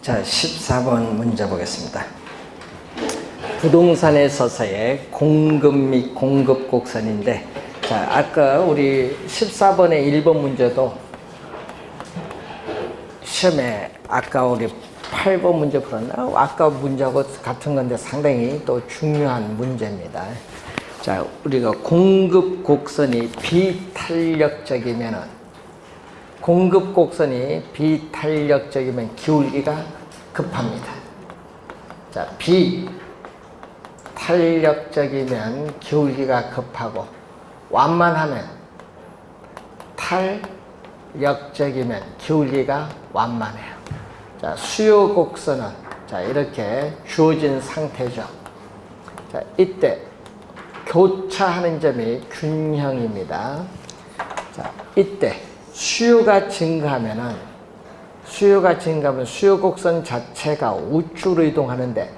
자, 14번 문제 보겠습니다. 부동산에 있어서의 공급 및 공급 곡선인데, 자, 아까 우리 14번의 1번 문제도 시험에 아까 우리 8번 문제 풀었나? 아까 문제하고 같은 건데 상당히 또 중요한 문제입니다. 자, 우리가 공급 곡선이 비탄력적이면은 공급 곡선이 비탄력적이면 기울기가 급합니다. 자, 비탄력적이면 기울기가 급하고 완만하면 탄력적이면 기울기가 완만해요. 자, 수요 곡선은 자, 이렇게 주어진 상태죠. 자, 이때 교차하는 점이 균형입니다. 자, 이때 수요가 증가하면 수요 곡선 자체가 우측으로 이동하는데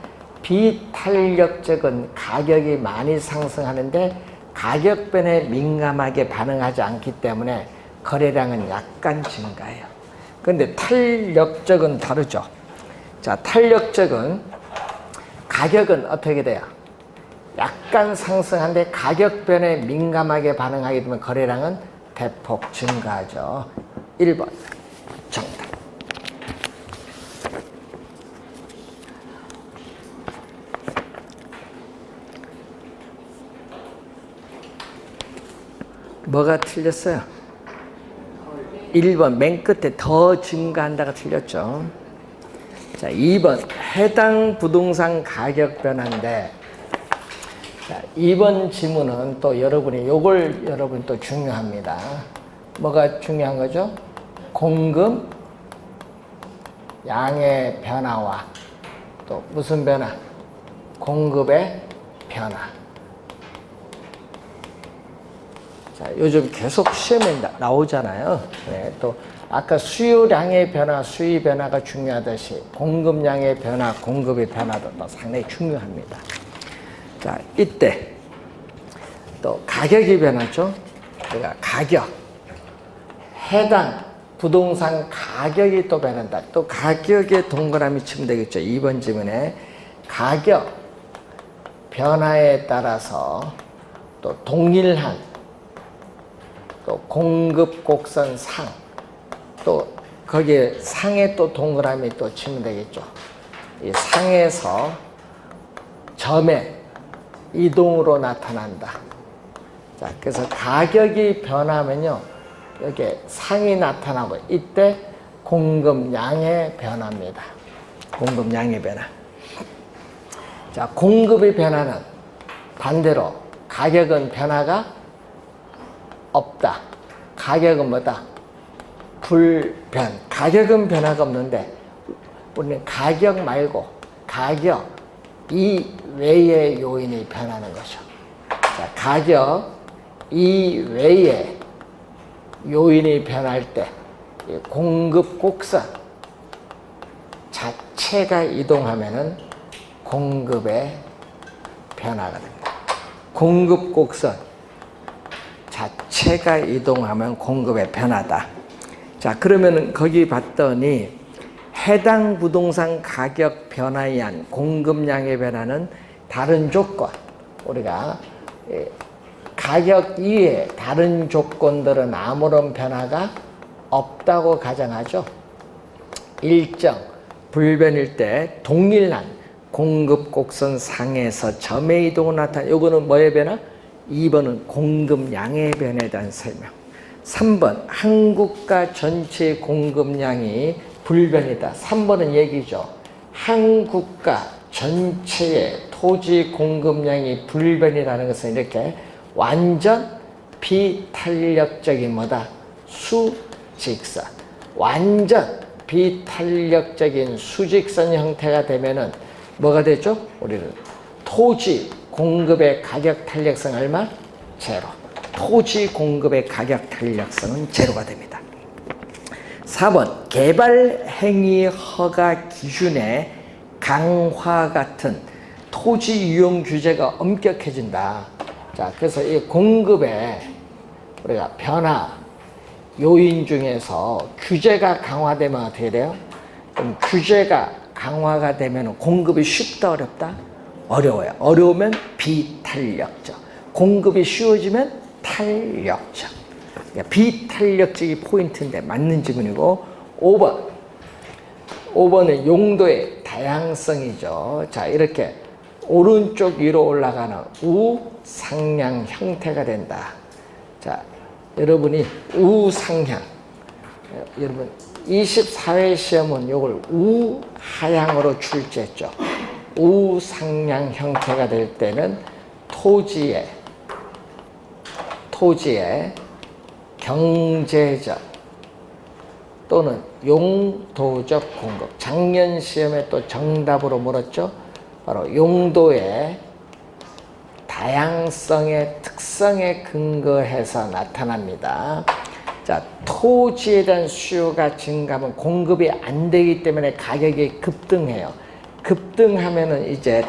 비탄력적은 가격이 많이 상승하는데 가격 변에 민감하게 반응하지 않기 때문에 거래량은 약간 증가해요. 그런데 탄력적은 다르죠. 자, 탄력적은 가격은 어떻게 돼요? 약간 상승하는데 가격 변에 민감하게 반응하게 되면 거래량은 대폭 증가하죠. 1번 정답. 뭐가 틀렸어요? 1번 맨 끝에 더 증가한다가 틀렸죠. 자, 2번 해당 부동산 가격 변화인데, 자, 2번 지문은 또 여러분이 요걸 여러분 또 중요합니다. 뭐가 중요한 거죠? 공급 양의 변화와 또 무슨 변화? 공급의 변화. 자, 요즘 계속 시험에 나오잖아요. 네, 또 아까 수요량의 변화, 수위 변화가 중요하듯이 공급량의 변화, 공급의 변화도 또 상당히 중요합니다. 자, 이때 또 가격이 변하죠. 그러니까 가격, 해당 부동산 가격이 또 변한다. 또 가격에 동그라미 치면 되겠죠. 2번 지문에 가격 변화에 따라서 또 동일한 또 공급 곡선 상, 또 거기에 상에 또 동그라미 또 치면 되겠죠. 이 상에서 점에 이동으로 나타난다. 자, 그래서 가격이 변하면요, 여기에 상이 나타나고 이때 공급량의 변화입니다. 공급량의 변화. 자, 공급의 변화는 반대로 가격은 변화가 없다. 가격은 뭐다? 불변. 가격은 변화가 없는데 우리는 가격 말고 가격 이외의 요인이 변하는 거죠. 자, 가격 이외의 요인이 변할 때 공급 곡선 자체가 이동하면은 공급의 변화가 됩니다. 공급 곡선 자체가 이동하면 공급의 변화다. 자, 그러면은 거기 봤더니 해당 부동산 가격 변화에 의한 공급량의 변화는 다른 조건, 우리가 가격 이외에 다른 조건들은 아무런 변화가 없다고 가정하죠. 일정 불변일 때 동일한 공급 곡선 상에서 점의 이동을 나타내. 요거는 뭐의 변화? 2번은 공급량의 변화에 대한 설명. 3번 한 국가 전체 공급량이 불변이다. 3번은 얘기죠. 한 국가 전체의 토지 공급량이 불변이라는 것은 이렇게 완전 비탄력적인 뭐다? 수직선. 완전 비탄력적인 수직선 형태가 되면은 뭐가 되죠? 우리는 토지 공급의 가격 탄력성 얼마? 제로. 토지 공급의 가격 탄력성은 제로가 됩니다. 4번 개발 행위 허가 기준의 강화 같은 토지 이용 규제가 엄격해진다. 자, 그래서 이 공급의 우리가 변화 요인 중에서 규제가 강화되면 어떻게 돼요? 그럼 규제가 강화가 되면 공급이 쉽다 어렵다? 어려워요. 어려우면 비탄력적. 공급이 쉬워지면 탄력적. 그러니까 비탄력적이 포인트인데 맞는 지문이고 5번은 용도의 다양성이죠. 자, 이렇게 오른쪽 위로 올라가는 우상향 형태가 된다. 자, 여러분이 우상향. 여러분 24회 시험은 이걸 우하향으로 출제했죠. 우상향 형태가 될 때는 토지의 경제적 또는 용도적 공급. 작년 시험에 또 정답으로 물었죠. 바로 용도의 다양성의 특성에 근거해서 나타납니다. 자, 토지에 대한 수요가 증가하면 공급이 안 되기 때문에 가격이 급등해요. 급등하면은 이제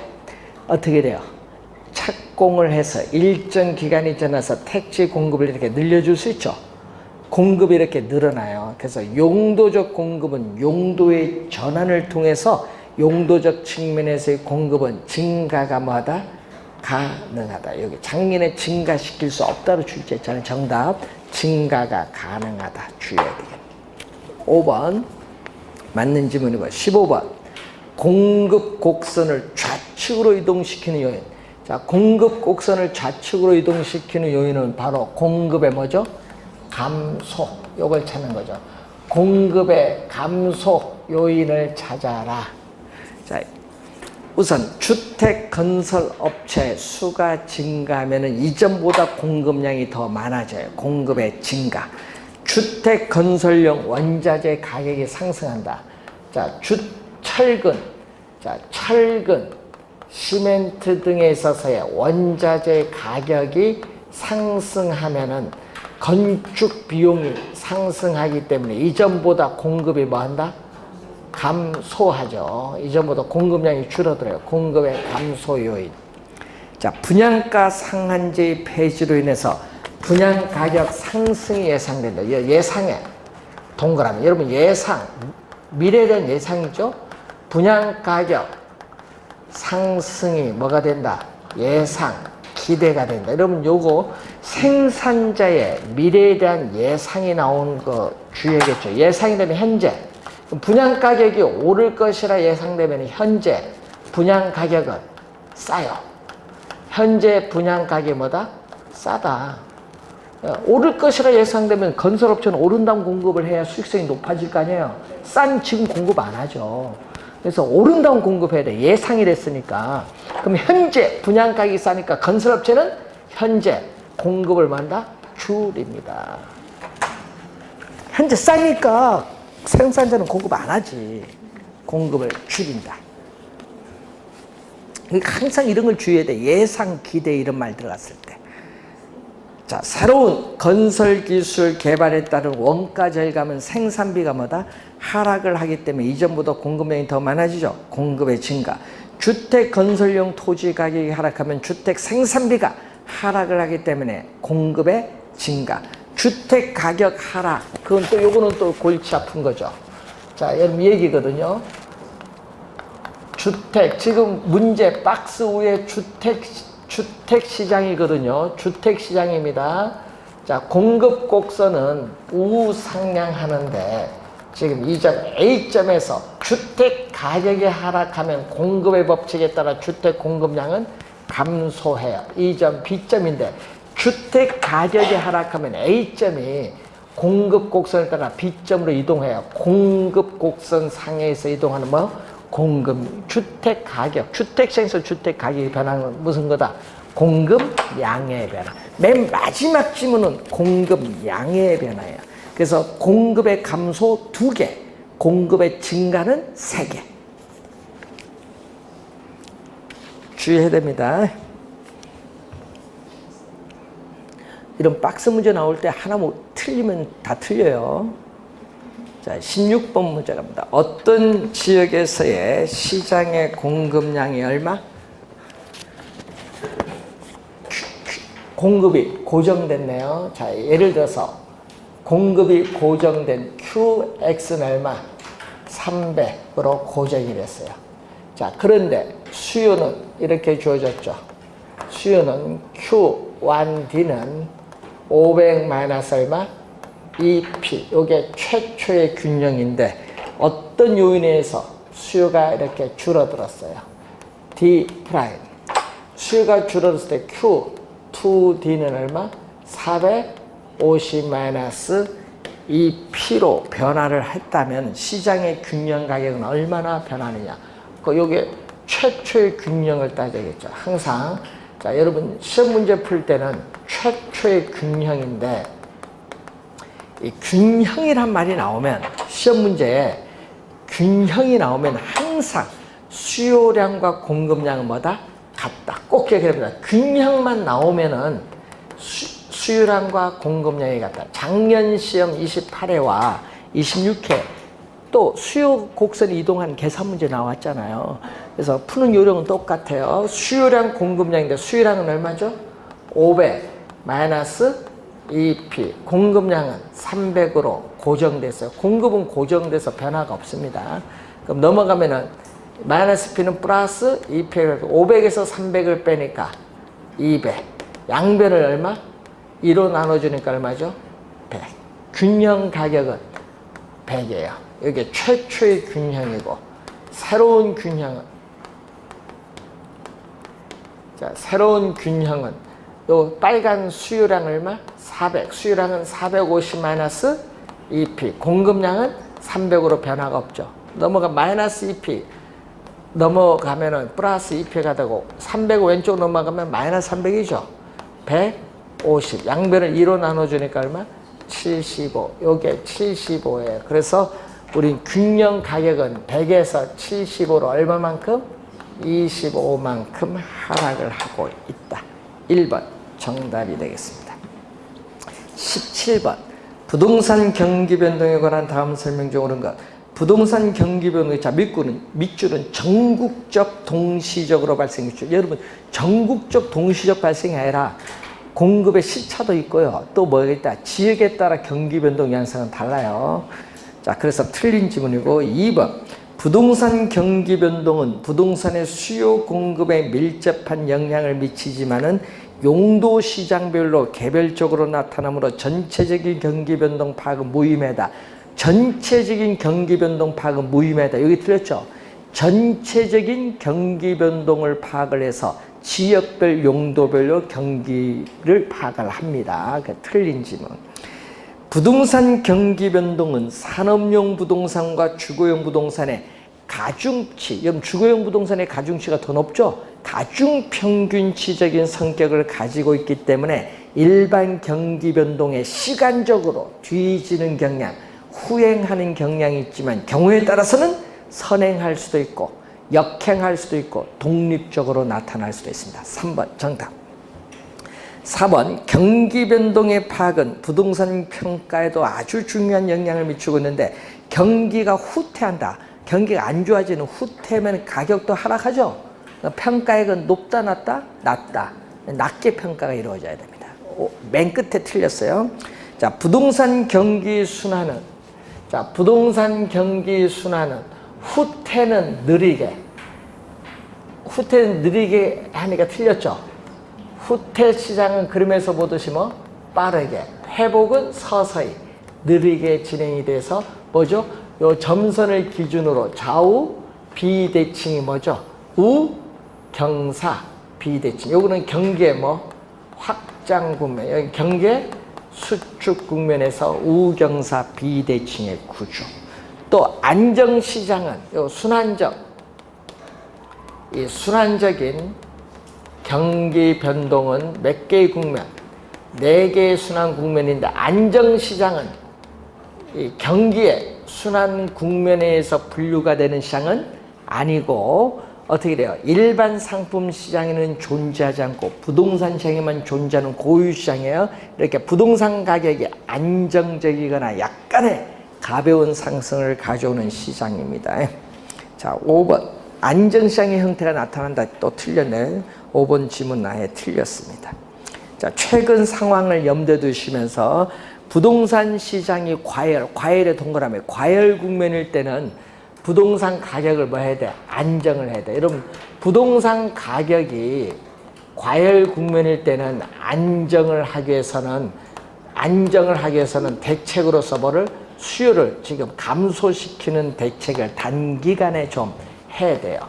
어떻게 돼요? 착공을 해서 일정 기간이 지나서 택지 공급을 이렇게 늘려줄 수 있죠. 공급이 이렇게 늘어나요. 그래서 용도적 공급은 용도의 전환을 통해서 용도적 측면에서의 공급은 증가가 뭐하다? 가능하다. 여기 작년에 증가시킬 수 없다로 출제했잖아요. 정답. 증가가 가능하다. 주의해야 되겠네. 5번. 맞는 지문이고 15번. 공급 곡선을 좌측으로 이동시키는 요인. 자, 공급 곡선을 좌측으로 이동시키는 요인은 바로 공급의 뭐죠? 감소. 요걸 찾는 거죠. 공급의 감소 요인을 찾아라. 자, 우선 주택 건설 업체 수가 증가하면 이전보다 공급량이 더 많아져요. 공급의 증가. 주택 건설용 원자재 가격이 상승한다. 자, 철근, 시멘트 등에 있어서의 원자재 가격이 상승하면은 건축 비용이 상승하기 때문에 이전보다 공급이 뭐한다? 감소하죠. 이전보다 공급량이 줄어들어요. 공급의 감소 요인. 자, 분양가 상한제의 폐지로 인해서 분양 가격 상승이 예상된다. 예상에 동그라미. 여러분 예상, 미래에 대한 예상이죠. 분양 가격 상승이 뭐가 된다? 예상, 기대가 된다. 여러분 요거 생산자의 미래에 대한 예상이 나오는 거 주의하겠죠. 예상이 되면 현재 분양 가격이 오를 것이라 예상되면 현재 분양 가격은 싸요. 현재 분양 가격이 뭐다? 싸다. 오를 것이라 예상되면 건설업체는 오른다운 공급을 해야 수익성이 높아질 거 아니에요. 싼 지금 공급 안 하죠. 그래서 오른다운 공급해야 돼. 예상이 됐으니까. 그럼 현재 분양 가격이 싸니까 건설업체는 현재 공급을 만다 줄입니다. 현재 싸니까 생산자는 공급 안 하지. 공급을 줄인다. 항상 이런 걸 주의해야 돼. 예상, 기대 이런 말 들어갔을 때. 자, 새로운 건설 기술 개발에 따른 원가 절감은 생산비가 뭐다? 하락을 하기 때문에 이전보다 공급량이 더 많아지죠. 공급의 증가. 주택 건설용 토지 가격이 하락하면 주택 생산비가 하락을 하기 때문에 공급의 증가. 주택 가격 하락. 그건 또 요거는 또 골치 아픈 거죠. 자, 여러분 얘기거든요. 주택, 지금 문제 박스 위에 주택 시장이거든요. 주택 시장입니다. 자, 공급 곡선은 우상향하는데 지금 이 점 A점에서 주택 가격이 하락하면 공급의 법칙에 따라 주택 공급량은 감소해요. 이 점 B점인데 주택 가격이 하락하면 A점이 공급 곡선에 따라 B점으로 이동해요. 공급 곡선 상에서 이동하는 뭐? 공급, 주택 가격, 주택 시장에서 주택 가격이 변하는 무슨 거다? 공급 양의 변화. 맨 마지막 지문은 공급 양의 변화예요. 그래서 공급의 감소 2개, 공급의 증가는 3개. 주의해야 됩니다. 이런 박스 문제 나올 때 하나 뭐 틀리면 다 틀려요. 자, 16번 문제 갑니다. 어떤 지역에서의 시장의 공급량이 얼마? 공급이 고정됐네요. 자, 예를 들어서 공급이 고정된 QX는 얼마? 300으로 고정이 됐어요. 자, 그런데 수요는 이렇게 주어졌죠. 수요는 Q1D는 500 마이너스 얼마? 2P. 이게 최초의 균형인데 어떤 요인에 의해서 수요가 이렇게 줄어들었어요. D 프라임. 수요가 줄어들었을 때 Q2D는 얼마? 450 마이너스 2P로 변화를 했다면 시장의 균형 가격은 얼마나 변하느냐. 요게 최초의 균형을 따져야겠죠. 항상. 자, 여러분 시험 문제 풀 때는 최초의 균형인데 이 균형이란 말이 나오면 시험 문제에 균형이 나오면 항상 수요량과 공급량은 뭐다? 같다. 꼭 기억해야 됩니다. 균형만 나오면은 수요량과 공급량이 같다. 작년 시험 28회와 26회 또 수요 곡선 이동한 계산 문제 나왔잖아요. 그래서 푸는 요령은 똑같아요. 수요량 공급량인데 수요량은 얼마죠? 500 마이너스 2P. 공급량은 300으로 고정됐어요. 공급은 고정돼서 변화가 없습니다. 그럼 넘어가면은 마이너스 P는 플러스 2P. 500에서 300을 빼니까 200. 양변을 얼마? 2로 나눠주니까 얼마죠? 100. 균형 가격은 100이에요. 이게 최초의 균형이고 새로운 균형은 자, 새로운 균형은 요 빨간 수요량 얼마? 400. 수요량은 450 마이너스 2P. 공급량은 300으로 변화가 없죠. 넘어가 마이너스 2P. 넘어가면은 플러스 2P가 되고 300 왼쪽 넘어가면 마이너스 300이죠. 150. 양변을 2로 나눠주니까 얼마? 75. 요게 75예요. 그래서 우리 균형 가격은 100에서 75로 얼마만큼? 25만큼 하락을 하고 있다. 1번 정답이 되겠습니다. 17번 부동산 경기 변동에 관한 다음 설명 중 옳은 것. 부동산 경기 변동, 자, 밑줄은 전국적 동시적으로 발생했죠. 여러분, 전국적 동시적 발생이 아니라 공급의 시차도 있고요. 또 뭐가 있다? 지역에 따라 경기 변동 양상은 달라요. 자, 그래서 틀린 지문이고 2번 부동산 경기 변동은 부동산의 수요 공급에 밀접한 영향을 미치지만은 용도 시장별로 개별적으로 나타나므로 전체적인 경기 변동 파악은 무의미하다. 전체적인 경기 변동 파악은 무의미하다. 여기 틀렸죠? 전체적인 경기 변동을 파악을 해서 지역별 용도별로 경기를 파악을 합니다. 그 틀린 지문. 부동산 경기 변동은 산업용 부동산과 주거용 부동산의 가중치, 여러분 주거용 부동산의 가중치가 더 높죠? 가중평균치적인 성격을 가지고 있기 때문에 일반 경기 변동에 시간적으로 뒤지는 경향, 후행하는 경향이 있지만 경우에 따라서는 선행할 수도 있고 역행할 수도 있고 독립적으로 나타날 수도 있습니다. 3번 정답. 4번 경기 변동의 파악은 부동산 평가에도 아주 중요한 영향을 미치고 있는데 경기가 후퇴한다. 경기가 안 좋아지는 후퇴면 가격도 하락하죠. 평가액은 높다 낮다? 낮다. 낮게 평가가 이루어져야 됩니다. 맨 끝에 틀렸어요. 자, 부동산 경기 순환은 후퇴는 느리게 하니까 틀렸죠. 후퇴 시장은 그림에서 보듯이 뭐 빠르게, 회복은 서서히 느리게 진행이 돼서 뭐죠? 요 점선을 기준으로 좌우 비대칭이 뭐죠? 우, 경사, 비대칭. 요거는 경계 뭐 확장 국면, 여기 경계 수축 국면에서 우경사 비대칭의 구조. 또 안정시장은 요 순환적인 경기 변동은 몇 개의 국면? 4개의 순환 국면인데 안정시장은 이 경기의 순환 국면에 의해서 분류가 되는 시장은 아니고 어떻게 돼요? 일반 상품 시장에는 존재하지 않고 부동산 시장에만 존재하는 고유 시장이에요. 이렇게 부동산 가격이 안정적이거나 약간의 가벼운 상승을 가져오는 시장입니다. 자, 5번 안정시장의 형태가 나타난다. 또 틀렸네. 5번 지문 아예 틀렸습니다. 자, 최근 상황을 염두에 두시면서 부동산 시장이 과열의 동그라미, 과열 국면일 때는 부동산 가격을 뭐 해야 돼? 안정을 해야 돼. 여러분, 부동산 가격이 과열 국면일 때는 안정을 하기 위해서는 대책으로서 뭐를 수요를 지금 감소시키는 대책을 단기간에 좀 해야 돼요.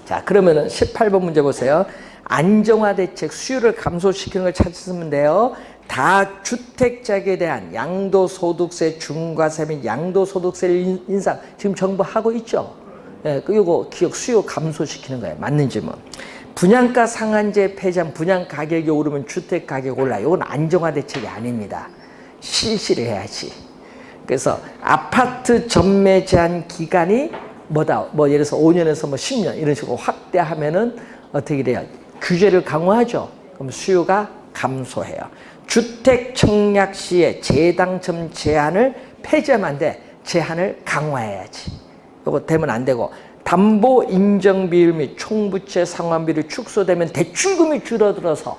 자, 그러면은 18번 문제 보세요. 안정화 대책, 수요를 감소시키는 걸 찾으면 돼요. 다주택자에 대한 양도소득세 중과세 및 양도소득세 인상 지금 정부 하고 있죠. 예, 이거 기억 수요 감소시키는 거예요. 맞는지 뭐. 분양가 상한제 폐지하면 분양 가격이 오르면 주택 가격이 올라요. 이건 안정화 대책이 아닙니다. 실시를 해야지. 그래서 아파트 전매 제한 기간이 뭐다? 뭐 예를 들어서 5년에서 뭐 10년 이런 식으로 확대하면은 어떻게 돼요? 규제를 강화하죠. 그럼 수요가 감소해요. 주택 청약 시에 재당첨 제한을 폐지하면 안 돼. 제한을 강화해야지. 이거 되면 안 되고, 담보 인정 비율 및 총부채 상환비율이 축소되면 대출금이 줄어들어서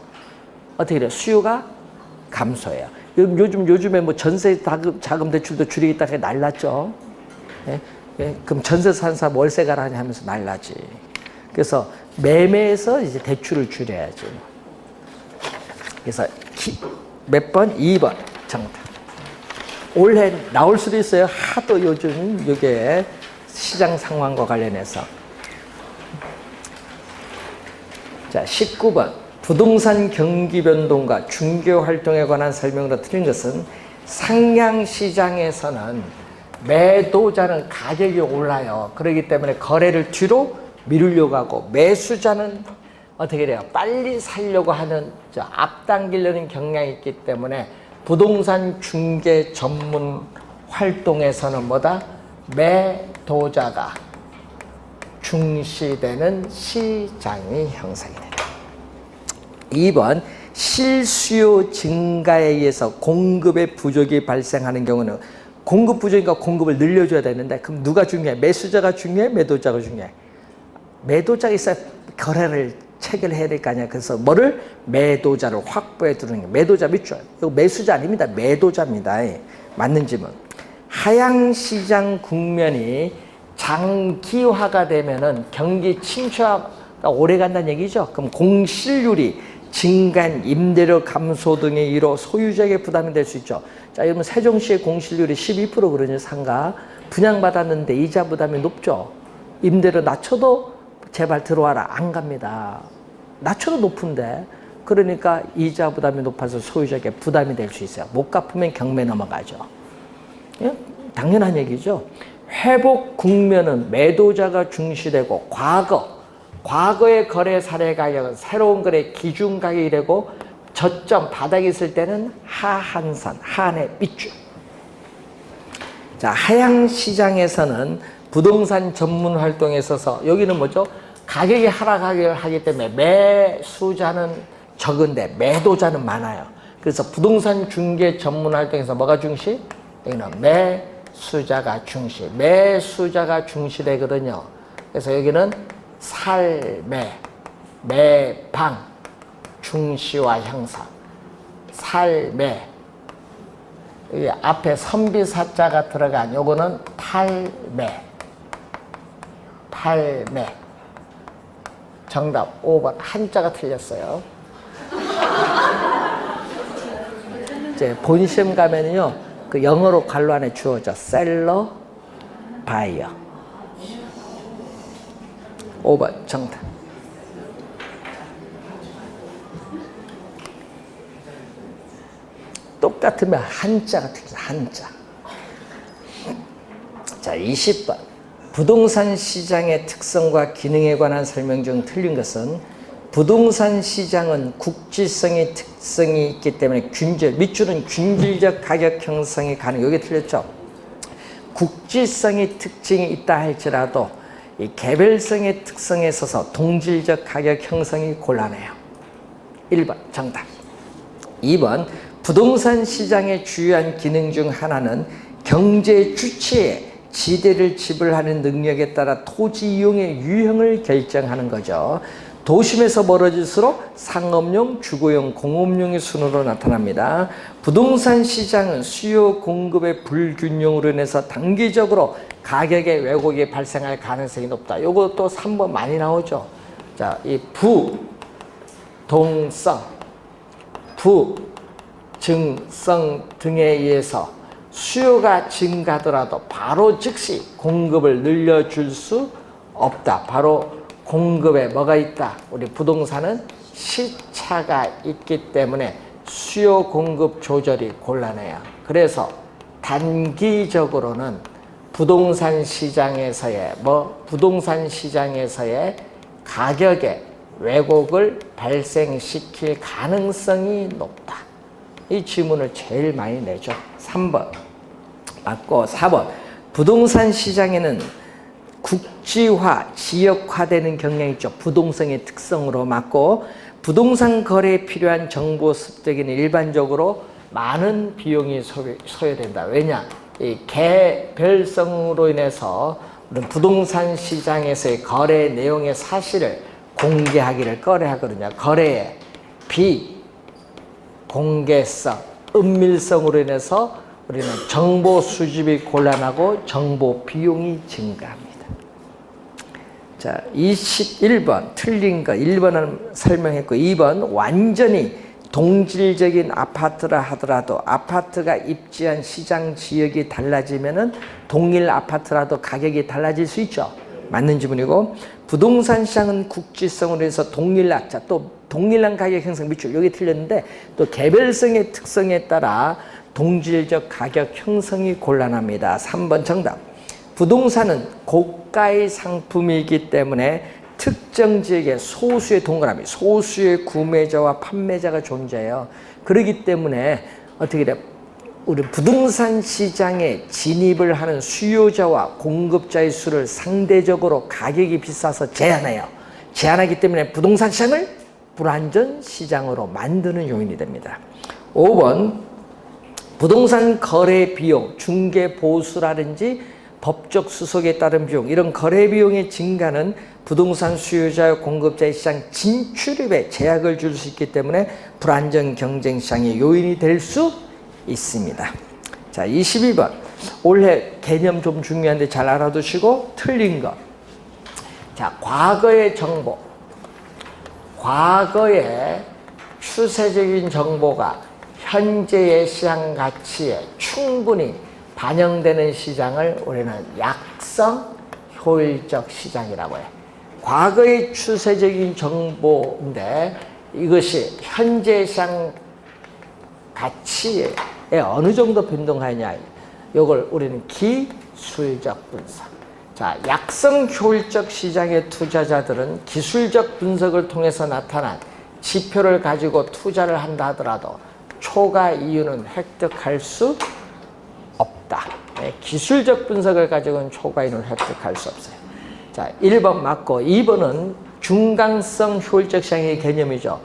어떻게 돼요? 수요가 감소해요. 요즘에 뭐 전세 자금 대출도 줄이겠다고 날랐죠. 예? 예? 그럼 전세 산 사람 월세 가라니 하면서 날라지. 그래서 매매에서 이제 대출을 줄여야지. 그래서 몇 번? 2번 정답. 올해 나올 수도 있어요. 하도 요즘 이게 시장 상황과 관련해서. 자, 19번. 부동산 경기 변동과 중개 활동에 관한 설명으로 틀린 것은 상향 시장에서는 매도자는 가격이 올라요. 그렇기 때문에 거래를 뒤로 미루려고 하고, 매수자는 어떻게 돼요? 빨리 살려고 하는, 앞당기려는 경향이 있기 때문에 부동산 중개 전문 활동에서는 뭐다? 매도자가 중시되는 시장이 형성이 된다. 2번, 실수요 증가에 의해서 공급의 부족이 발생하는 경우는, 공급 부족이니까 공급을 늘려줘야 되는데, 그럼 누가 중요해? 매수자가 중요해? 매도자가 중요해? 매도자가 있어야 거래를 체결해야 될 거 아니야. 그래서 뭐를? 매도자를 확보해 두는 게 매도자 밑줄. 이거 매수자 아닙니다. 매도자입니다. 맞는지 뭐. 하향시장 국면이 장기화가 되면은 경기 침체가 오래 간다는 얘기죠. 그럼 공실률이 증가한 임대료 감소 등의 이로 소유자에게 부담이 될 수 있죠. 자, 여러분 세종시의 공실률이 12% 그러죠. 상가 분양받았는데 이자 부담이 높죠. 임대료 낮춰도 제발 들어와라. 안 갑니다. 낮춰도 높은데, 그러니까 이자 부담이 높아서 소유자에게 부담이 될 수 있어요. 못 갚으면 경매 넘어가죠. 예? 당연한 얘기죠. 회복 국면은 매도자가 중시되고, 과거의 거래 사례 가격은 새로운 거래 기준 가격이 되고, 저점 바닥에 있을 때는 하한선, 하한의 밑줄. 자, 하향시장에서는 부동산 전문 활동에 있어서 여기는 뭐죠? 가격이 하락하기 때문에 매수자는 적은데 매도자는 많아요. 그래서 부동산 중개 전문 활동에서 뭐가 중시? 여기는 매수자가 중시. 매수자가 중시되거든요. 그래서 여기는 살매, 매방, 중시와 형상. 살매. 여기 앞에 선비사자가 들어간 요거는 팔매. 팔매. 정답 5번. 한자가 틀렸어요. 이제 본 시험 가면요, 그 영어로 괄호 안에 주어져. 셀러, 바이어. 5번 정답. 똑같으면 한자가 틀려. 한자. 자, 20번. 부동산 시장의 특성과 기능에 관한 설명 중 틀린 것은, 부동산 시장은 국지성의 특성이 있기 때문에 밑줄은 균질적 가격 형성이 가능. 여기 틀렸죠? 국지성의 특징이 있다 할지라도 이 개별성의 특성에 있어서 동질적 가격 형성이 곤란해요. 1번 정답. 2번, 부동산 시장의 주요한 기능 중 하나는 경제 주체에 지대를 지불하는 능력에 따라 토지 이용의 유형을 결정하는 거죠. 도심에서 멀어질수록 상업용, 주거용, 공업용의 순으로 나타납니다. 부동산 시장은 수요 공급의 불균형으로 인해서 단기적으로 가격의 왜곡이 발생할 가능성이 높다. 요거 또 3번 많이 나오죠. 자, 이 부동성, 부증성 등에 의해서 수요가 증가하더라도 바로 즉시 공급을 늘려줄 수 없다. 바로 공급에 뭐가 있다? 우리 부동산은 시차가 있기 때문에 수요 공급 조절이 곤란해요. 그래서 단기적으로는 부동산 시장에서의 가격의 왜곡을 발생시킬 가능성이 높다. 이 질문을 제일 많이 내죠. 3번 맞고 4번 부동산 시장에는 국지화, 지역화되는 경향이 있죠. 부동산의 특성으로 맞고 부동산 거래에 필요한 정보 습득에는 일반적으로 많은 비용이 소요된다. 왜냐? 이 개별성으로 인해서 부동산 시장에서의 거래 내용의 사실을 공개하기를 꺼려하거든요. 거래의 비공개성, 은밀성으로 인해서 우리는 정보 수집이 곤란하고 정보 비용이 증가합니다. 자, 21번 틀린 거 1번은 설명했고 2번 완전히 동질적인 아파트라 하더라도 아파트가 입지한 시장 지역이 달라지면은 동일 아파트라도 가격이 달라질 수 있죠. 맞는 지문이고 부동산 시장은 국지성으로 해서 동일락, 또 동일한 가격 형성 밑줄 여기 틀렸는데 또 개별성의 특성에 따라 동질적 가격 형성이 곤란합니다. 3번 정답. 부동산은 고가의 상품이기 때문에 특정 지역에 소수의 동그라미, 소수의 구매자와 판매자가 존재해요. 그렇기 때문에 어떻게 돼? 우리 부동산 시장에 진입을 하는 수요자와 공급자의 수를 상대적으로 가격이 비싸서 제한해요. 제한하기 때문에 부동산 시장을 불안전 시장으로 만드는 요인이 됩니다. 5번 부동산 거래 비용, 중개 보수라든지 법적 수속에 따른 비용, 이런 거래 비용의 증가는 부동산 수요자와 공급자의 시장 진출입에 제약을 줄 수 있기 때문에 불안전 경쟁 시장의 요인이 될 수 있습니다. 자, 22번. 올해 개념 좀 중요한데 잘 알아두시고 틀린 거. 자, 과거의 정보. 과거의 추세적인 정보가 현재의 시장 가치에 충분히 반영되는 시장을 우리는 약성 효율적 시장이라고 해요. 과거의 추세적인 정보인데 이것이 현재 시장 가치에 어느 정도 변동하냐, 이걸 우리는 기술적 분석. 자, 약성 효율적 시장의 투자자들은 기술적 분석을 통해서 나타난 지표를 가지고 투자를 한다 하더라도 초과 이윤은 획득할 수 없다. 네, 기술적 분석을 가지고는 초과 이윤을 획득할 수 없어요. 자, 1번 맞고 2번은 중간성 효율적 시장의 개념이죠.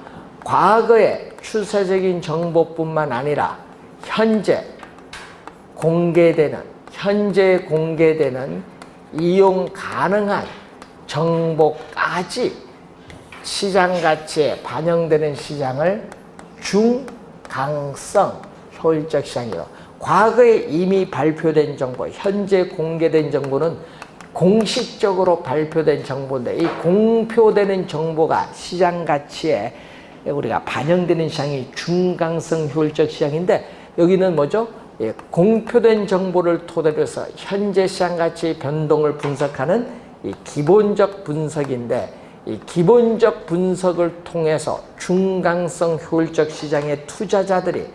과거의 추세적인 정보뿐만 아니라 현재 공개되는 이용 가능한 정보까지 시장 가치에 반영되는 시장을 중강성 효율적 시장이요. 과거에 이미 발표된 정보, 현재 공개된 정보는 공식적으로 발표된 정보인데 이 공표되는 정보가 시장 가치에 우리가 반영되는 시장이 중강성 효율적 시장인데 여기는 뭐죠? 예, 공표된 정보를 토대로 해서 현재 시장 가치의 변동을 분석하는 이 기본적 분석인데 이 기본적 분석을 통해서 중강성 효율적 시장의 투자자들이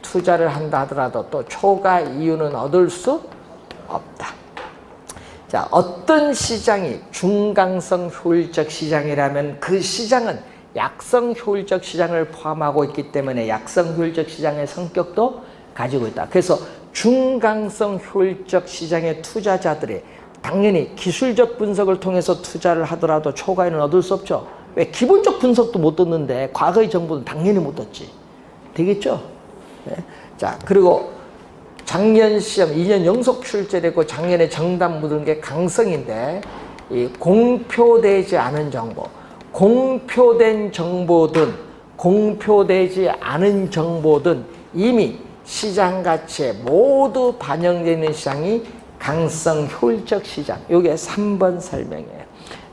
투자를 한다 하더라도 또 초과 이윤은 얻을 수 없다. 자, 어떤 시장이 중강성 효율적 시장이라면 그 시장은 약성 효율적 시장을 포함하고 있기 때문에 약성 효율적 시장의 성격도 가지고 있다. 그래서 중강성 효율적 시장의 투자자들이 당연히 기술적 분석을 통해서 투자를 하더라도 초과이는 얻을 수 없죠. 왜? 기본적 분석도 못 얻는데 과거의 정보는 당연히 못 얻지. 되겠죠? 네. 자, 그리고 작년 시험 2년 연속 출제되고 작년에 정답 묻은 게 강성인데 이 공표되지 않은 정보, 공표된 정보든 공표되지 않은 정보든 이미 시장 가치에 모두 반영되는 시장이 강성 효율적 시장. 이게 3번 설명이에요.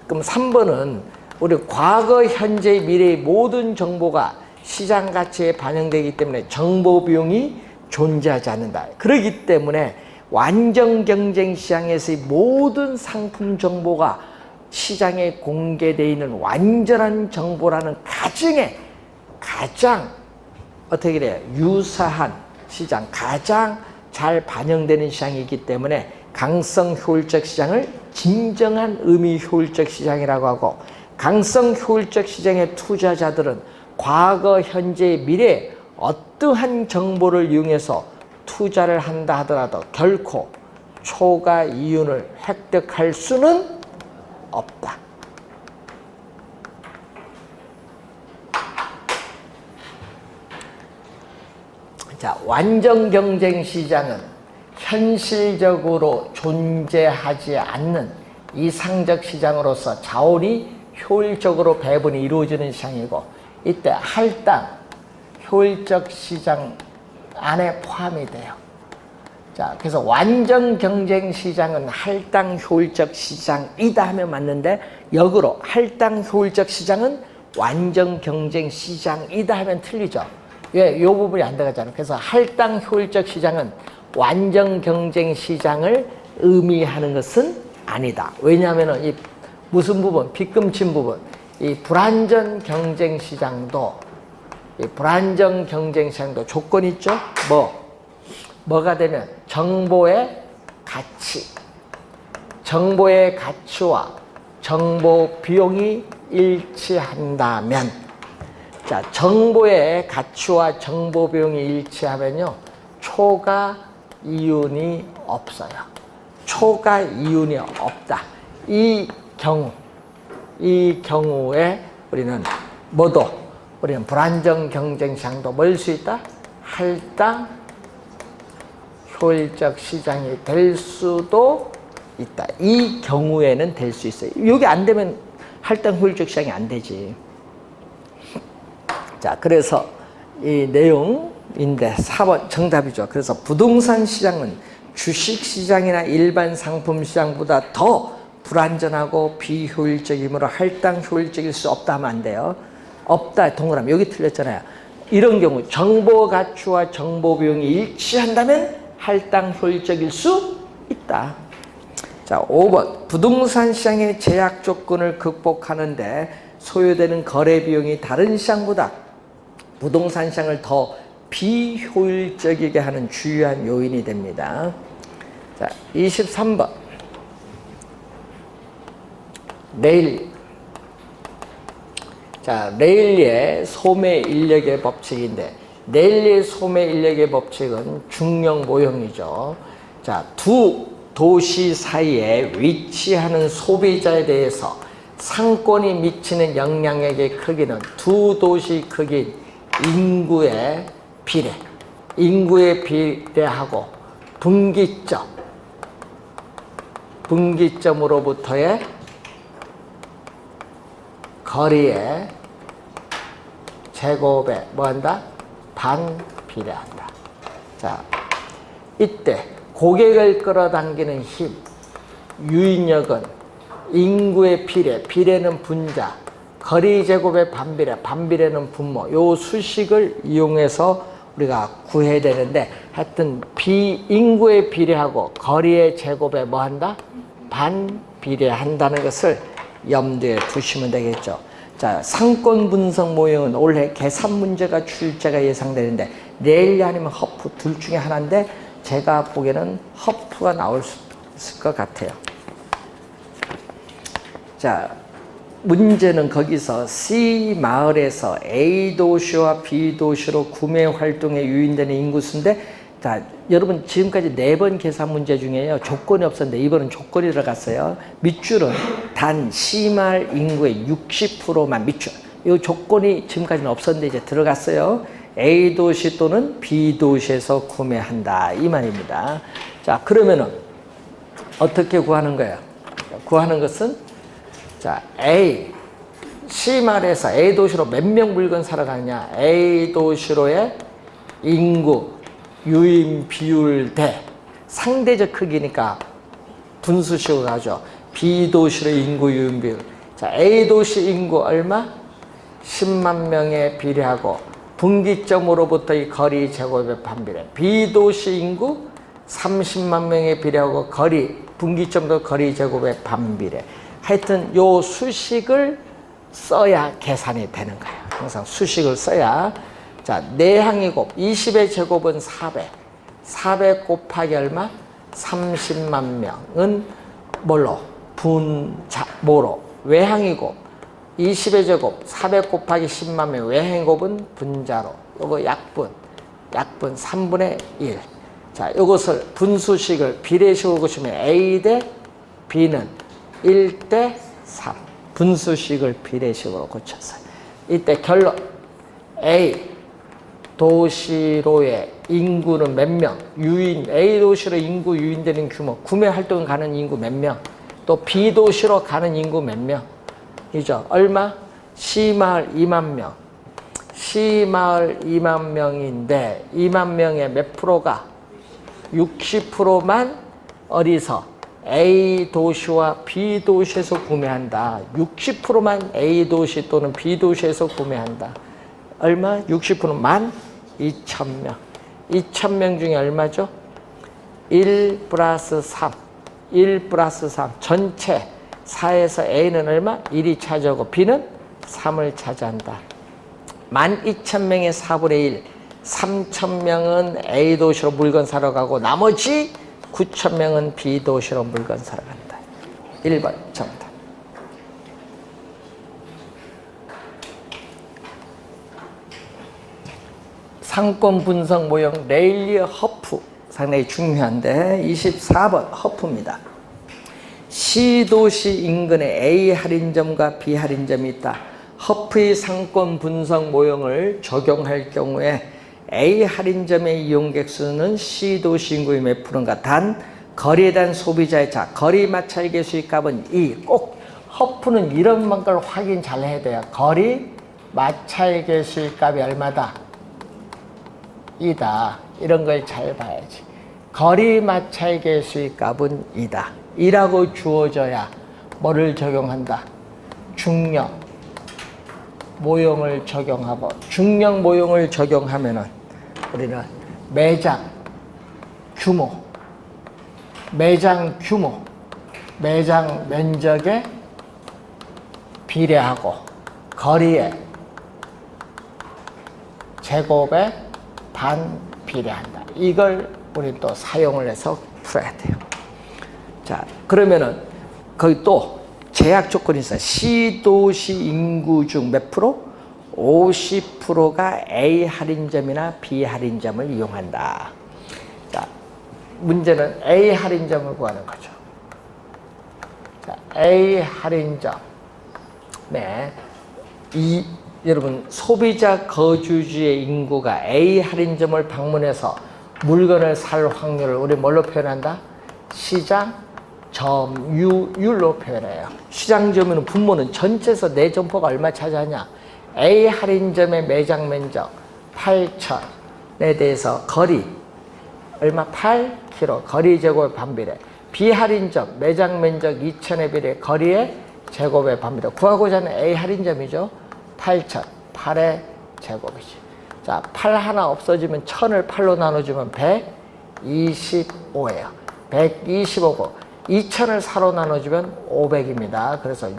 그럼 3번은 우리 과거, 현재, 미래의 모든 정보가 시장 가치에 반영되기 때문에 정보 비용이 존재하지 않는다. 그렇기 때문에 완전 경쟁 시장에서의 모든 상품 정보가 시장에 공개되어 있는 완전한 정보라는 가정에 가장 어떻게 그래요? 유사한 시장, 가장 잘 반영되는 시장이기 때문에 강성 효율적 시장을 진정한 의미 효율적 시장이라고 하고, 강성 효율적 시장의 투자자들은 과거, 현재, 미래 어떠한 정보를 이용해서 투자를 한다 하더라도 결코 초과 이윤을 획득할 수는 없다. 자, 완전 경쟁 시장은 현실적으로 존재하지 않는 이상적 시장으로서 자원이 효율적으로 배분이 이루어지는 시장이고, 이때 할당 효율적 시장 안에 포함이 돼요. 자, 그래서 완전 경쟁 시장은 할당 효율적 시장이다 하면 맞는데, 역으로 할당 효율적 시장은 완전 경쟁 시장이다 하면 틀리죠. 왜? 이 부분이 안 들어가잖아요. 그래서 할당 효율적 시장은 완전 경쟁 시장을 의미하는 것은 아니다. 왜냐하면 이 무슨 부분? 빗금친 부분. 이 불완전 경쟁 시장도, 이 불완전 경쟁 시장도 조건이 있죠? 뭐가 되면 정보의 가치, 정보의 가치와 정보 비용이 일치한다면, 자, 정보의 가치와 정보 비용이 일치하면요, 초과 이윤이 없어요. 초과 이윤이 없다. 이 경우에 우리는 우리는 불안정 경쟁 시장도 뭘 수 있다? 할당 효율적 시장이 될 수도 있다. 이 경우에는 될 수 있어요. 이게 안 되면 할당 효율적 시장이 안 되지. 자, 그래서 이 내용인데 4번 정답이죠. 그래서 부동산 시장은 주식 시장이나 일반 상품 시장보다 더 불안전하고 비효율적이므로 할당 효율적일 수 없다 하면 안 돼요. 없다 동그라미, 여기 틀렸잖아요. 이런 경우 정보 가치와 정보 비용이 일치한다면 할당 효율적일 수 있다. 자, 5번 부동산 시장의 제약 조건을 극복하는데 소요되는 거래 비용이 다른 시장보다 부동산 시장을 더 비효율적이게 하는 주요한 요인이 됩니다. 자, 23번 레일. 자, 레일리의 소매 인력의 법칙인데, 레일리의 소매 인력의 법칙은 중력 모형이죠. 자, 두 도시 사이에 위치하는 소비자에 대해서 상권이 미치는 영향력의 크기는 두 도시 크기인 인구의 비례, 인구의 비례하고 분기점으로부터의 거리의 제곱에 뭐한다? 반비례한다. 자, 이때 고객을 끌어당기는 힘, 유인력은 인구의 비례, 비례는 분자, 거리 제곱의 반비례, 반비례는 분모, 요 수식을 이용해서 우리가 구해야 되는데, 하여튼 인구의 비례하고 거리의 제곱에 뭐한다? 반비례한다는 것을 염두에 두시면 되겠죠. 자, 상권 분석 모형은 올해 계산 문제가 출제가 예상되는데 레일리 아니면 허프 둘 중에 하나인데, 제가 보기에는 허프가 나올 수 있을 것 같아요. 자, 문제는 거기서 C 마을에서 A 도시와 B 도시로 구매 활동에 유인되는 인구수인데, 자, 여러분 지금까지 4번 계산 문제 중에요, 조건이 없었는데 이번은 조건이 들어갔어요. 밑줄은 단 C 마을 인구의 60%만 밑줄. 이 조건이 지금까지는 없었는데 이제 들어갔어요. A 도시 또는 B 도시에서 구매한다, 이 말입니다. 자, 그러면은 어떻게 구하는 거예요? 구하는 것은, 자, A C마을에서 A 도시로 몇 명 물건 사러 가느냐? A 도시로의 인구, 유인 비율 대 상대적 크기니까 분수식으로 가죠. B 도시로의 인구, 유인 비율. 자, A 도시 인구 얼마? 10만 명에 비례하고 분기점으로부터의 거리 제곱의 반비례. B 도시 인구 30만 명에 비례하고 분기점도 거리 제곱의 반비례. 하여튼 요 수식을 써야 계산이 되는 거예요. 항상 수식을 써야. 자, 내항의 곱 20의 제곱은 400. 400 곱하기 얼마? 30만 명은 뭘로? 뭐로? 외항의 곱 20의 제곱 400 곱하기 10만 명. 외항의 곱은 분자로. 요거 약분 3분의 1. 자, 이것을 분수식을 비례식으로 고치면 A 대 B는 1 대 3. 분수식을 비례식으로 고쳤어요. 이때 결론. A 도시로의 인구는 몇 명? A 도시로 인구 유인되는 규모. 구매 활동 가는 인구 몇 명? 또 B 도시로 가는 인구 몇 명? 이죠. 얼마? C마을 2만 명. C마을 2만 명인데 2만 명의 몇 프로가? 60%만 어디서? A 도시와 B 도시에서 구매한다. 60%만 A 도시 또는 B 도시에서 구매한다. 얼마? 60%만 2,000명. 2,000명 중에 얼마죠? 1 플러스 3. 1 플러스 3. 전체 4에서 A는 얼마? 1이 차지하고 B는 3을 차지한다. 12,000명의 4분의 1. 3,000명은 A 도시로 물건 사러 가고 나머지 9,000명은 B 도시로 물건 사러 간다. 1번 정답. 상권 분석 모형 레일리어 허프 상당히 중요한데 24번 허프입니다. C 도시 인근에 A 할인점과 B 할인점이 있다. 허프의 상권 분석 모형을 적용할 경우에 A 할인점의 이용객 수는 C 도시 인구의 몇 프로인가? 단 거리에 대한 소비자의 차, 거리 마찰계 수익값은 2. 꼭 허프는 이런 걸 확인 잘 해야 돼요. 거리 마찰계 수익값이 얼마다? 2다. 이런 걸 잘 봐야지. 거리 마찰계 수익값은 2다. 2라고 주어져야 뭐를 적용한다? 중력 모형을 적용하고, 중력 모형을 적용하면은 우리는 매장 규모, 매장 면적에 비례하고 거리에 제곱에 반 비례한다. 이걸 우리 또 사용을 해서 풀어야 돼요. 자, 그러면은 거기 또 제약 조건이 있어요. C 도시 인구 중 몇 프로? 50%가 A 할인점이나 B 할인점을 이용한다. 자, 문제는 A 할인점을 구하는 거죠. 자, A 할인점. 네. 여러분, 소비자 거주지의 인구가 A 할인점을 방문해서 물건을 살 확률을 우리 뭘로 표현한다? 시장 점유율로 표현해요. 시장 점유율은 분모는 전체에서 내 점포가 얼마 차지하냐? A 할인점의 매장 면적 8,000에 대해서 거리 얼마? 8km. 거리 제곱의 반비례. B 할인점 매장 면적 2,000에 비례 거리의 제곱의 반비례. 구하고자 하는 A 할인점이죠. 8,000. 8의 제곱이지. 자, 8 하나 없어지면 1000을 8로 나눠주면 125예요. 125고 2000을 4로 나눠주면 500입니다. 그래서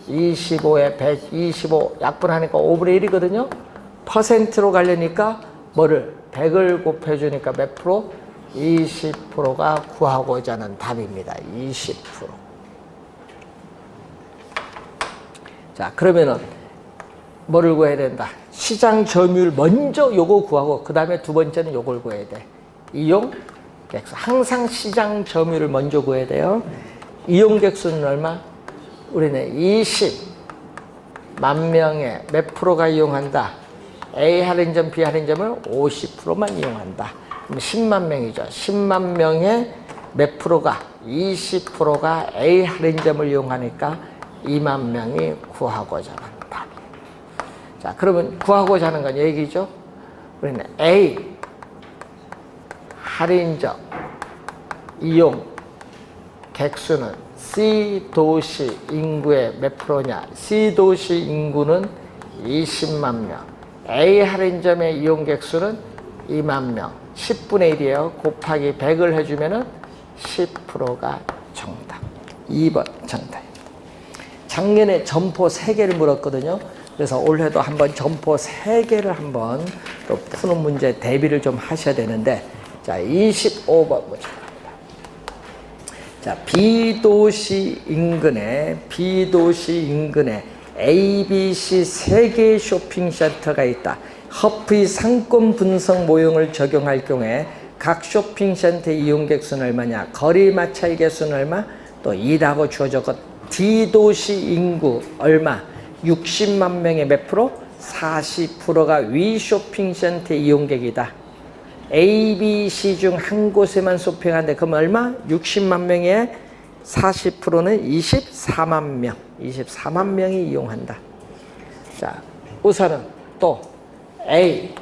625에 125 약분하니까 5분의 1이거든요. 퍼센트로 가려니까 뭐를 100을 곱해주니까 몇 프로? 20%가 구하고자 하는 답입니다. 20%. 자, 그러면은 뭐를 구해야 된다? 시장 점유율 먼저 요거 구하고 그 다음에 두 번째는 요걸 구해야 돼. 이용객 수. 항상 시장 점유율을 먼저 구해야 돼요. 이용객 수는 얼마? 우리는 20만 명에 몇 프로가 이용한다? A 할인점, B 할인점을 50%만 이용한다. 그럼 10만 명이죠. 10만 명에 몇 프로가? 20%가 A 할인점을 이용하니까 2만 명이 구하고자 하는 답. 자, 그러면 구하고자 하는 건 얘기죠. 우리는 A 할인적 이용 객수는 C 도시 인구의 몇 프로냐? C 도시 인구는 20만 명. A 할인점의 이용 객수는 2만 명. 10분의 1이에요. 곱하기 100을 해주면은 10%가 정답. 2번 정답. 작년에 점포 3개를 물었거든요. 그래서 올해도 한번 점포 3개를 한번 또 푸는 문제 대비를 좀 하셔야 되는데, 자, 25번 문제. 자, 비도시 인근에 ABC 3개의 쇼핑센터가 있다. 허프의 상권 분석 모형을 적용할 경우에 각 쇼핑센터의 이용객 수는 얼마냐? 거리 마찰 개수는 얼마? 또 2라고 주어졌고, D도시 인구 얼마? 60만 명의 몇 프로? 40%가 위 쇼핑센터의 이용객이다. A, B, C 중 한 곳에만 쇼핑하는데 그럼 얼마? 60만 명의 40%는 24만 명. 24만 명이 이용한다. 자, 우선은 또 A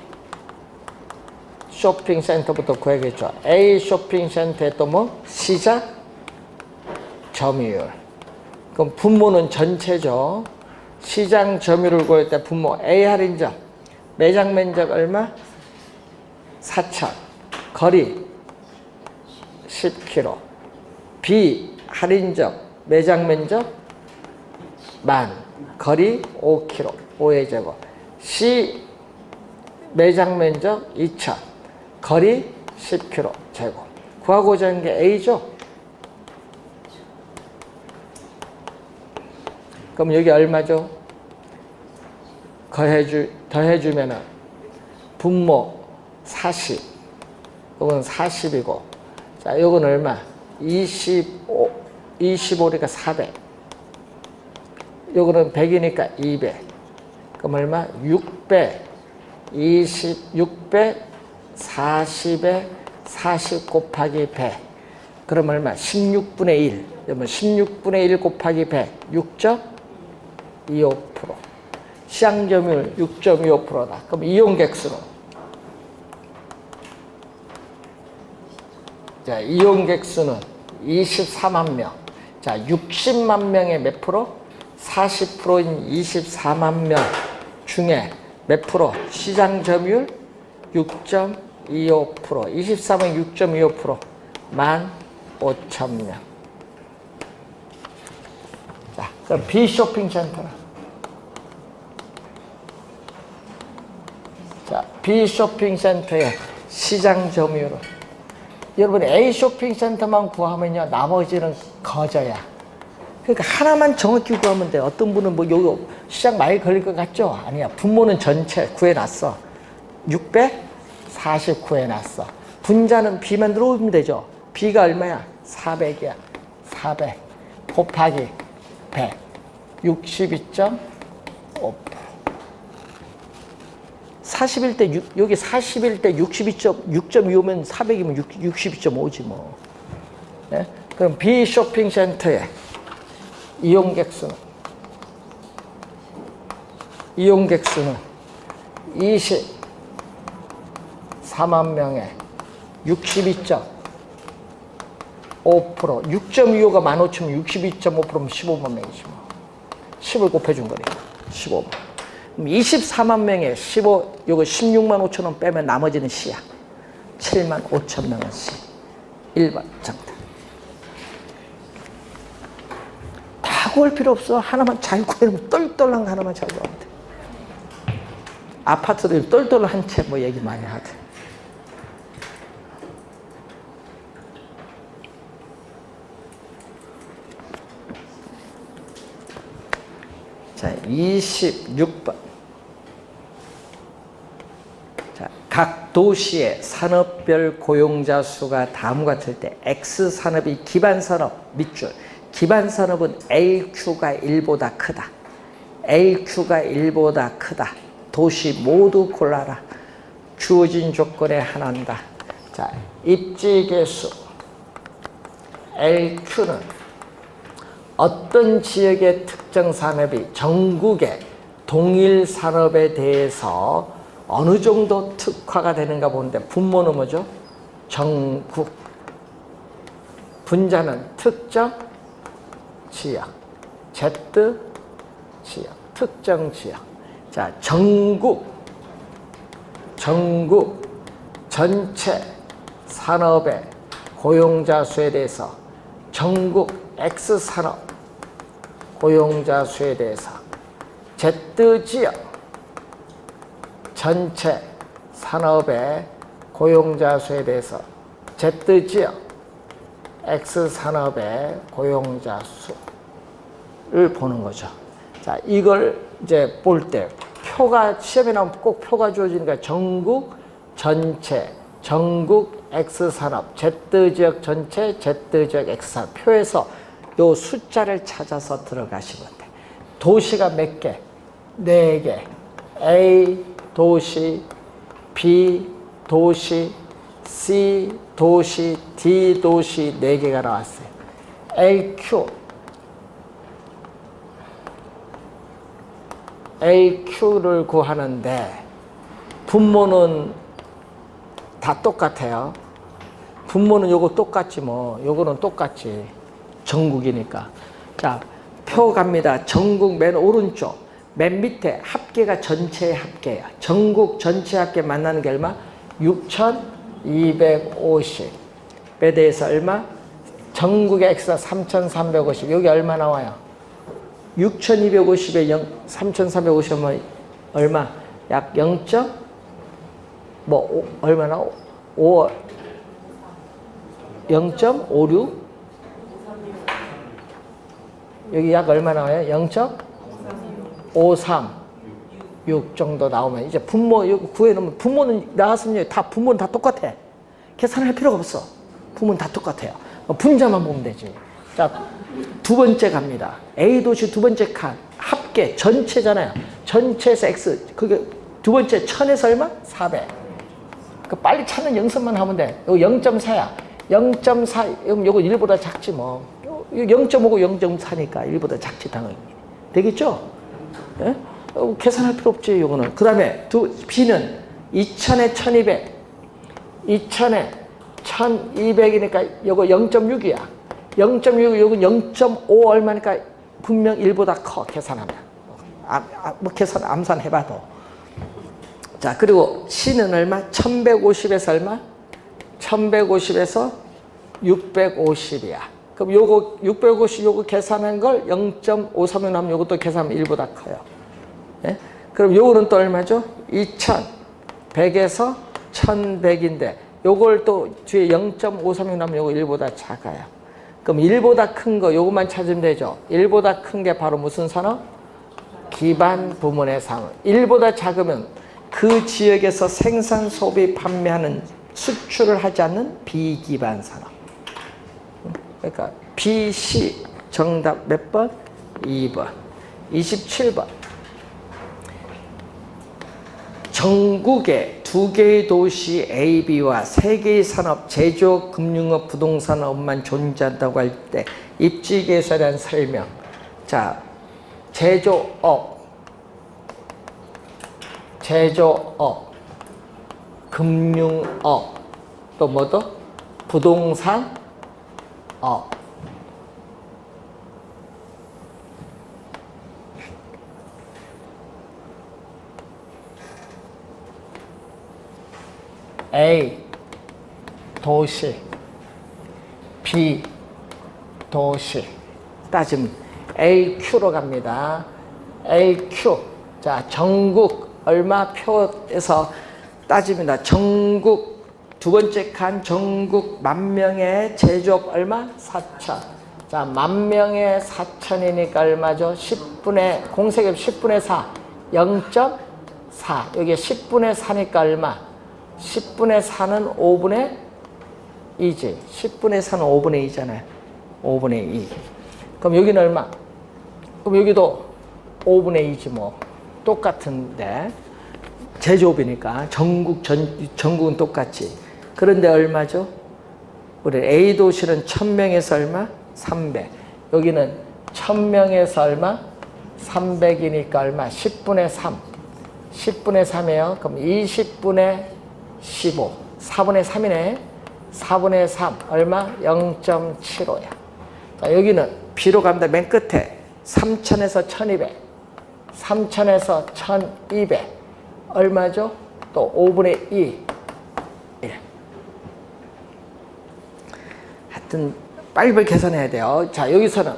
쇼핑센터부터 구해야겠죠. A 쇼핑센터에 또 뭐? 시작 점유율. 그럼 분모는 전체죠. 시장 점유율을 구할 때 분모 A 할인점 매장 면적 얼마? 4천. 거리 10km. B 할인점 매장 면적 10,000. 거리 5km. 5의 제곱. C 매장 면적 2천. 거리 10km 제곱. 구하고자 하는 게 A죠. 그럼 여기 얼마죠? 더해주면은 분모 40. 이건 40이고. 자, 이건 얼마? 25니까 400. 요거는 100이니까 200. 그럼 얼마? 600. 600, 40에 40 곱하기 100. 그럼 얼마? 16분의 1. 그러면 16분의 1 곱하기 100. 6.25%. 시장 점유율 6.25%다. 그럼 이용객 수는? 자, 이용객 수는 24만 명. 자, 60만 명의 몇 프로? 40%인 24만 명 중에 몇 프로? 시장 점유율 6.25%. 24만 6.25%. 15,000명. 자, 그럼 B 쇼핑센터는? 자, B 쇼핑센터의 시장 점유율은? 여러분 A 쇼핑센터만 구하면요, 나머지는 거저야. 그러니까 하나만 정확히 구하면 돼. 어떤 분은 뭐 여기 시장 많이 걸릴 것 같죠? 아니야. 분모는 전체 구해놨어. 640 구해놨어. 분자는 B만 들어오면 되죠. B가 얼마야? 400이야. 400 곱하기 100. 62.5%. 41대 6, 여기 41대 62.6.25면 400이면 62.5지 뭐. 네? 그럼 B 쇼핑센터의 이용객 수는? 이용객 수는 24만 명에 62.5%. 6.25가 15,000면 62.5%면 15만 명이지 뭐. 10을 곱해준 거니까 15만. 24만 명에 15, 요거 16만 5천 원 빼면 나머지는 C야. 7만 5천 명은 C. 1번 정답. 다 구할 필요 없어. 하나만 잘 구해놓으면 똘똘한 거 하나만 잘 구하면 돼. 아파트들 똘똘한 한 채 뭐 얘기 많이 하대. 자, 26번. 자, 각 도시의 산업별 고용자 수가 다음과 같을 때 X산업이 기반산업 밑줄. 기반산업은 LQ가 1보다 크다. LQ가 1보다 크다. 도시 모두 골라라. 주어진 조건에 하나인다. 자, 입지개수 LQ는 어떤 지역의 특정 산업이 전국의 동일 산업에 대해서 어느 정도 특화가 되는가 보는데 분모는 뭐죠? 전국. 분자는 특정 지역. Z 지역. 특정 지역. 자, 전국 전체 산업의 고용자 수에 대해서 전국 X 산업 고용자 수에 대해서 Z 지역 전체 산업의 고용자 수에 대해서 Z 지역 X 산업의 고용자 수를 보는 거죠. 자, 이걸 이제 볼 때 표가 시험에 나오면 꼭 표가 주어지니까 전국 전체 전국 X 산업 Z 지역 전체 Z 지역 X 산업 표에서 요 숫자를 찾아서 들어가시면 돼. 도시가 몇 개? 4개. A 도시, B 도시, C 도시, D 도시 4개가 나왔어요. AQ를 구하는데 분모는 다 똑같아요. 분모는 요거 똑같지 뭐. 요거는 똑같지. 전국이니까. 자, 표 갑니다. 전국 맨 오른쪽. 맨 밑에 합계가 전체의 합계예요. 전국 전체 합계 만나는 게 얼마? 6,250. 에 대해서 얼마? 전국의 X가 3,350. 여기 얼마 나와요? 6,250에 3,350은 얼마? 약 0. 얼마나? 0.56? 여기 약 얼마 나와요? 0.536 정도 나오면 이제 분모 구해놓으면 분모는 나왔으면 다 분모는 다 똑같아. 계산할 필요가 없어. 분모는 다 똑같아요. 분자만 보면 되지. 자, 두 번째 갑니다. A 도시 두 번째 칸 합계 전체잖아요. 전체에서 X 그게 두 번째 1000에서 얼마? 400. 그 빨리 찾는 연습만 하면 돼. 이거 0.4야. 0.4 요거 1보다 작지 뭐. 0.5고 0.4니까 1보다 작지 당연히. 되겠죠? 예? 계산할 필요 없지 요거는. 그 다음에 B는 2000에 1200. 2000에 1200이니까 요거 0.6이야. 0.6 요거 0.5 얼마니까 분명 1보다 커 계산하면. 뭐 계산 암산 해봐도. 자, 그리고 C는 얼마? 1150에서 얼마? 1150에서 650이야. 그럼 요거 650 요거 계산한 걸 0.536 하면 요것도 계산하면 1보다 커요. 예? 그럼 요거는 또 얼마죠? 2100에서 1100인데 요걸 또 뒤에 0.536 하면 요거 1보다 작아요. 그럼 1보다 큰 거 요것만 찾으면 되죠. 1보다 큰 게 바로 무슨 산업? 기반 부문의 산업. 1보다 작으면 그 지역에서 생산, 소비, 판매하는 수출을 하지 않는 비기반 산업. 그러니까 B, C 정답 몇 번? 2번. 27번. 전국의 2개의 도시 A, B와 3개의 산업, 제조업, 금융업, 부동산업만 존재한다고 할 때 입지계수에 대한 설명. 자, 제조업, 금융업, 또 뭐도? 부동산업. A 도시, B 도시 따지면 AQ로 갑니다. AQ. 자, 전국 얼마 표에서 따집니다. 전국 두 번째 칸 전국 10,000명의 제조업 얼마? 4,000. 자, 10,000명의 4,000이니까 얼마죠? 10분의 공세겹 10분의 4. 0.4. 여기 10분의 4니까 얼마? 10분의 4는 5분의 2지. 10분의 4는 5분의 2잖아요. 5분의 2. 그럼 여기는 얼마? 그럼 여기도 5분의 2지 뭐. 똑같은데. 제조업이니까 전국은 똑같지. 그런데 얼마죠? 우리 A 도시는 1000명에서 얼마? 300. 여기는 1000명에서 얼마? 300이니까 얼마? 10분의 3. 10분의 3이에요. 그럼 20분의 15. 4분의 3이네. 4분의 3. 얼마? 0.75야. 자, 여기는 B로 갑니다. 맨 끝에 3000에서 1200. 3000에서 1200. 얼마죠? 또 5분의 2. 1. 하여튼 빨리빨리 계산해야 돼요. 자, 여기서는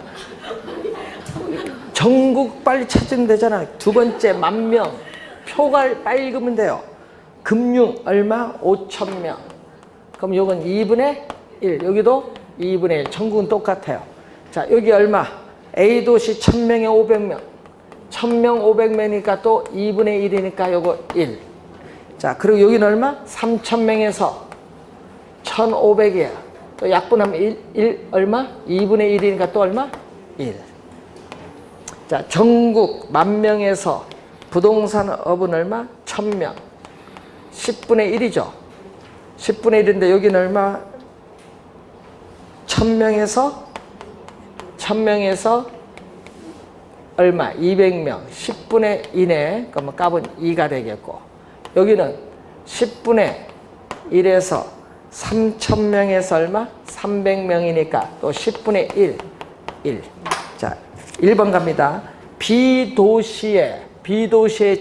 전국 빨리 찾으면 되잖아. 두 번째 10,000명. 표가 빨리 읽으면 돼요. 금융 얼마? 5,000명. 그럼 요건 2분의 1. 여기도 2분의 1. 전국은 똑같아요. 자, 여기 얼마? A도시 1000명에 500명. 1000명 500명이니까 또 2분의 1이니까 요거 1. 자, 그리고 여기는 얼마? 3000명에서 1500이야. 또 약분하면 1 얼마? 2분의 1이니까 또 얼마? 1. 자, 전국 10,000명에서 부동산업은 얼마? 1000명. 10분의 1이죠. 10분의 1인데 여기는 얼마? 1000명에서 얼마? 200명. 10분의 2네. 그러면 값은 2가 되겠고. 여기는 10분의 1에서 3000명에서 얼마? 300명이니까 또 10분의 1. 자, 1번 갑니다. B도시의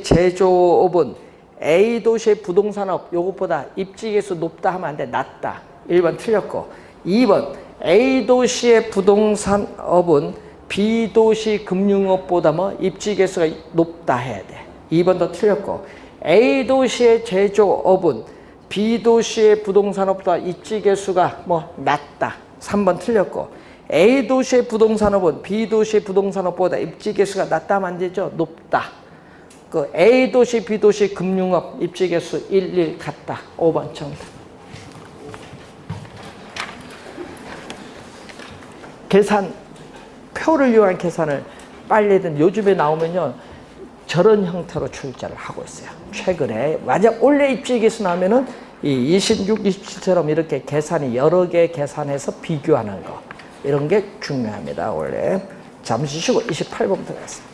제조업은 A도시의 부동산업 요것보다 입지계수 높다 하면 안 돼. 낮다. 1번 틀렸고. 2번 A도시의 부동산업은 B도시 금융업보다 뭐 입지계수가 높다 해야 돼. 2번도 틀렸고. A도시의 제조업은 B도시의 부동산업보다 입지계수가 뭐 낮다. 3번 틀렸고. A도시의 부동산업은 B도시의 부동산업보다 입지계수가 낮다 하면 안 되죠. 높다. 그 A도시, B도시 금융업 입지계수 1 같다. 5번 정답. 계산, 표를 이용한 계산을 빨리든 요즘에 나오면요. 저런 형태로 출제를 하고 있어요. 최근에. 만약 원래 입지계수 나오면은 이 26, 27처럼 이렇게 계산이 여러 개 계산해서 비교하는 거. 이런 게 중요합니다. 원래. 잠시 쉬고 28번 들어가겠습니다.